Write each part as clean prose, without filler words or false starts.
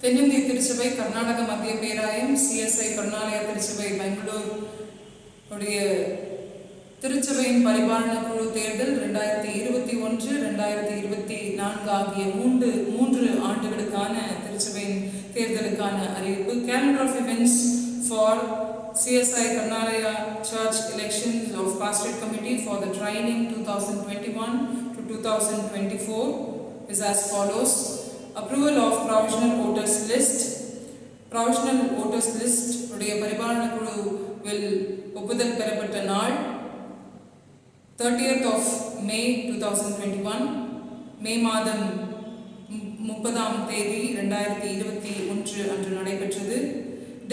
தென்னிந்திய திருச்சபை கர்நாடக மத்திய பேராயம் சிஎஸ்ஐ கருணாலயா திருச்சபை பெங்களூர் உடைய திருச்சபையின் பரிபாலன குழு தேர்தல் 2021-2024 ஆகிய மூன்று ஆண்டுகளுக்கான திருச்சபையின் தேர்தலுக்கான அறிவிப்பு. Calendar of events for CSI Karnalaya Church elections of pastorate committee for the training 2021 to 2024 is as follows. Approval of provisional voters list. Provisional voters list உடைய பரிபாலன குழு will ஒப்புதல் பெறப்பட்ட நாள் 30th of May 2021, மே மாதம் 30ஆம் தேதி 2021 அன்று நடைபெற்றது.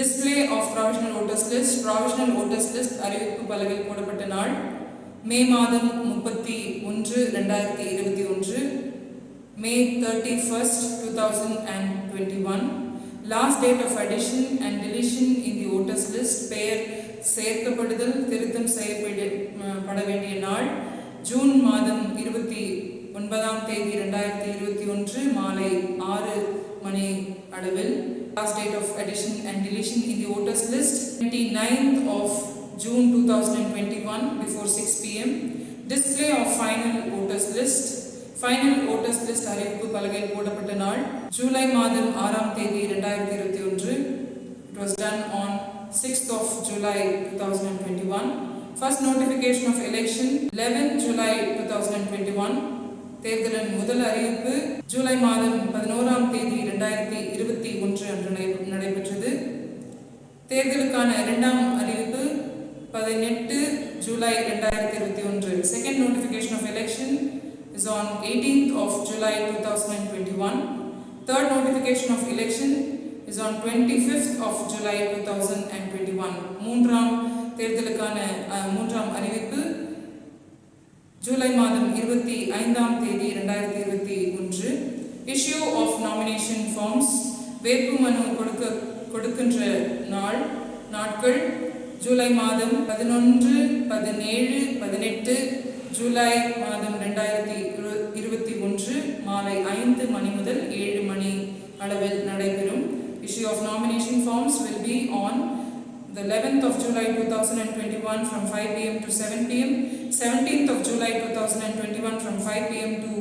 Display of provisional voters list. Provisional voters list அறிவிப்பு பலகையில் போடப்பட்ட நாள் மே மாதம் 31, 2021, May 31st, 2021. Last date of addition and deletion in the voters list. பெயர் சேர்க்கப்படுதல் திருத்தம் செய்யப்பட வேண்டிய நாள் ஜூன் மாதம் 29ஆம் தேதி 2021 மாலை 6 மணி அளவில். Last date of addition and deletion in the voters list 29th of June 2021 before 6 pm. Display of final voters list. Final voters list அறிவிப்பு பலகையில் போடப்பட்ட நாள் ஜூலை மாதம் 6ஆம் தேதி 2021. It was done on 6th of July 2021. First notification of election 11th July 2021. தேர்தலின் முதல் அறிவிப்பு ஜூலை மாதம் 11ஆம் தேதி 2021 அன்று நடைபெற்றது. தேர்தலுக்கான இரண்டாம் அறிவிப்பு 18 July 2021. Second notification of election is on 18th of July 2021. Third notification of election is on 25th of July 2021. மூன்றாம் தேர்தலுக்கான மூன்றாம் அறிவிப்பு ஜூலை மாதம் 25ஆம் தேதி 2021. Issue of nomination forms. வேட்புமனு கொடுக்கின்ற நாட்கள் ஜூலை மாதம் 11, 17, 18 ஜூலை மாதம் 2021 மாலை 5 மணி முதல் 7 மணி அளவில் நடைபெறும். Issue of nomination forms will be on the 11th of July 2021 from 5 pm to 7 pm, 17th of July 2021 from 5 pm to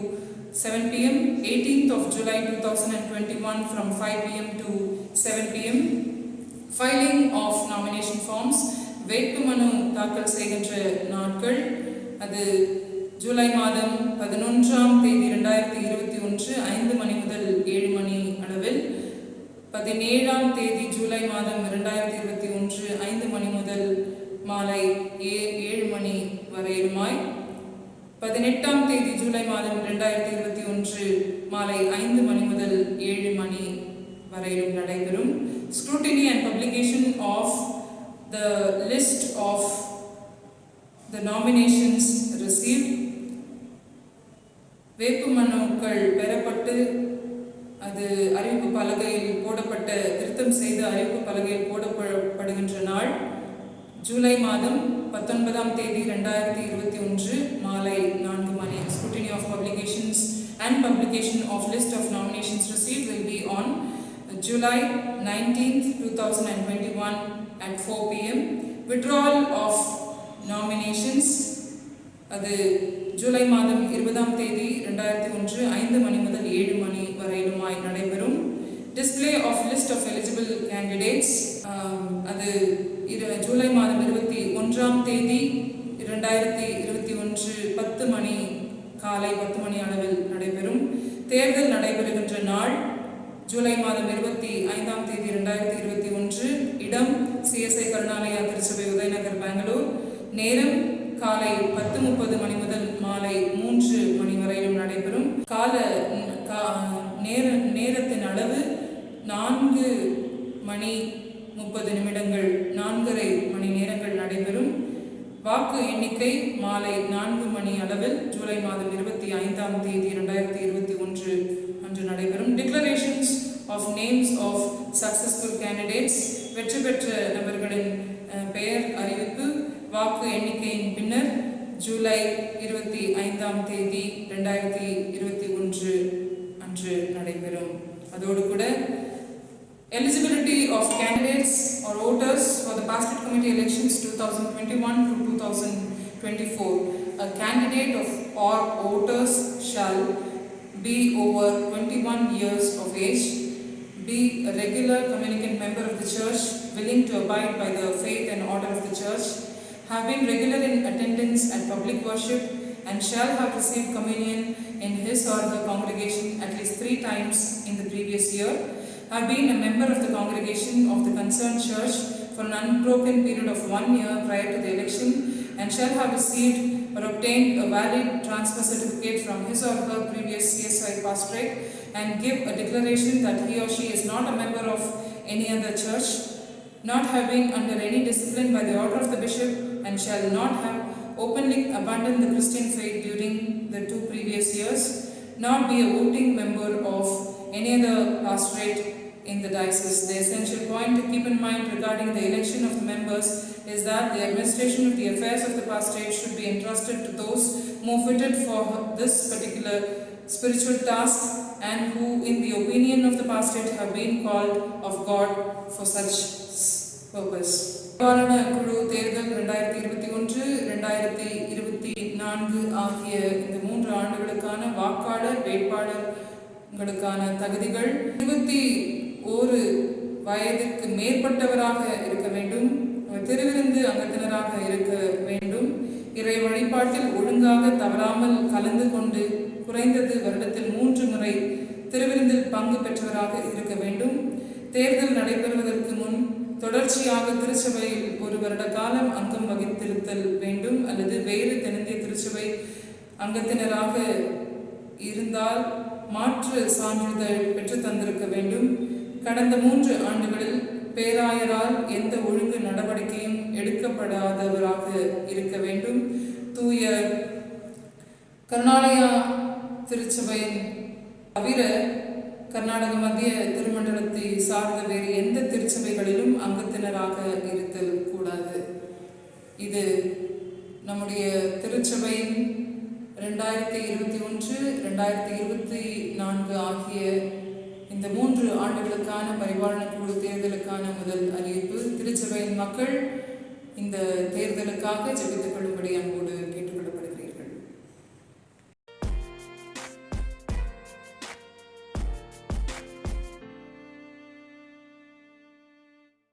7 pm, 18th of July 2021 from 5 pm to 7 pm. Filing of nomination forms. வேட்புமனு தாக்கல் செய்கின்ற நாட்கள் அது ஜூலை மாதம் 11ஆம் தேதி 2021 5 மணி முதல் 7 மணி அளவில். 17ஆம் தேதி ஜூலை மாதம் 2021 5 மணி முதல் மாலை 7 மணி வரையிலுமாய். 18ஆம் தேதி ஜூலை மாதம் 2021 மாலை 5 மணி முதல் 7 மணி வரையிலும் நடைபெறும். Scrutiny and publication of the list of the nominations received. வேட்புமனுக்கள் பெறப்பட்டு அது அறிவிப்பு பலகையில் போடப்பட்ட திருத்தம் செய்து அறிவிப்பு பலகையில் போடப்படுகின்ற நாள் ஜூலை மாதம் 19ஆம் தேதி 2021 மாலை 4 மணி. Scrutiny of publications and publication of list of nominations received will be on July 19th, 2021 at 4 pm. Withdrawal of nominations அது ஜூலை மாதம் 20ஆம் தேதி 2001 5 மணி முதல் 7 மணி வரையிலுமாய் நடைபெறும். Display of list of eligible candidates அது ஜூலை மாதம் 21ஆம் தேதி 2021 10 மணி காலை 10 மணி அளவில் நடைபெறும். தேர்தல் நடைபெறுகின்ற நாள் ஜூலை மாதம் 25ஆம் தேதி 2021. இடம் சிஎஸ்ஐ கருணாலயா திருச்சபை உதயநகர் பெங்களூர். நேரம் காலை 10:30 மணி முதல் மாலை 3 மணி வரையிலும் நடைபெறும். நேரத்தின் அளவு 4 மணி 30 நிமிடங்கள் 4.5 மணி நேரங்கள் நடைபெறும். வாக்கு எண்ணிக்கை மாலை 4 மணி அளவில் ஜூலை மாதம் 25ஆம் தேதி 2021 அன்று நடைபெறும். Declarations of names of successful candidates. வெற்றி பெற்ற நபர்களின் பெயர் அறிவிப்பு வாக்கு எண்ணிக்கையின் பின்னர் ஜூலை 25ஆம் தேதி 2021 அன்று நடைபெறும். அதோடு கூட Eligibility of candidates or voters for the pastorate committee elections 2021 to 2024. A candidate or voters shall be over 21 years of age, be a regular communicant member of the church, willing to abide by the faith and order of the church, have been regular in attendance at public worship, and shall have received communion in his or her congregation at least 3 times in the previous year, have been a member of the congregation of the concerned church for an unbroken period of 1 year prior to the election, and shall have received or obtained a valid transfer certificate from his or her previous CSI pastorate, and give a declaration that he or she is not a member of any other church, not having under any discipline by the order of the bishop, and shall not have openly abandoned the Christian faith during the 2 previous years, not be a voting member of any other pastorate in the diocese. The essential point to keep in mind regarding the election of the members is that the administration of the affairs of the pastorate should be entrusted to those more fitted for this particular spiritual task, and who in the opinion of the pastorate have been called of God for such purpose. குழு தேர்தல் 2021-2024 ஆகிய இந்த 3 ஆண்டுகளுக்கான வாக்காளர் வேட்பாளர்களுக்கான தகுதிகள் 21 வயதிற்கு மேற்பட்டவராக இருக்க வேண்டும், திருவிருந்து அங்கத்தினராக இருக்க வேண்டும், இறை வழிபாட்டில் ஒழுங்காக தவறாமல் கலந்து கொண்டு குறைந்தது வருடத்தில் 3 முறை திருவிருந்தில் பங்கு பெற்றவராக இருக்க வேண்டும், தேர்தல் நடைபெறுவதற்கு முன் தொடர்ச்சியாக திருச்சபையில் 1 வருட காலம் அங்கம் வகித்திருத்தல் வேண்டும், அல்லது வேறு தென்னிந்திய திருச்சபை அங்கத்தினராக இருந்தால் மாற்று சான்றிதழ் பெற்று தந்திருக்க வேண்டும், கடந்த 3 ஆண்டுகளில் பேராயரால் எந்த ஒழுங்கு நடவடிக்கையும் எடுக்கப்படாதவராக இருக்க வேண்டும், தூய கருணாலயா திருச்சபையின் தவிர கர்நாடக மத்திய திருமண்டலத்தை சார்ந்த வேறு எந்த திருச்சபைகளிலும் அங்கத்தினராக இருத்தல் கூடாது. இது நம்முடைய திருச்சபையின் 2021-2024 ஆகிய இந்த 3 ஆண்டுகளுக்கான பரிபாலன குழு தேர்தலுக்கான முதல் அறிவிப்பு. திருச்சபையின் மக்கள் இந்த தேர்தலுக்காக ஜெபித்துக் கொள்ளும்படி அன்போடு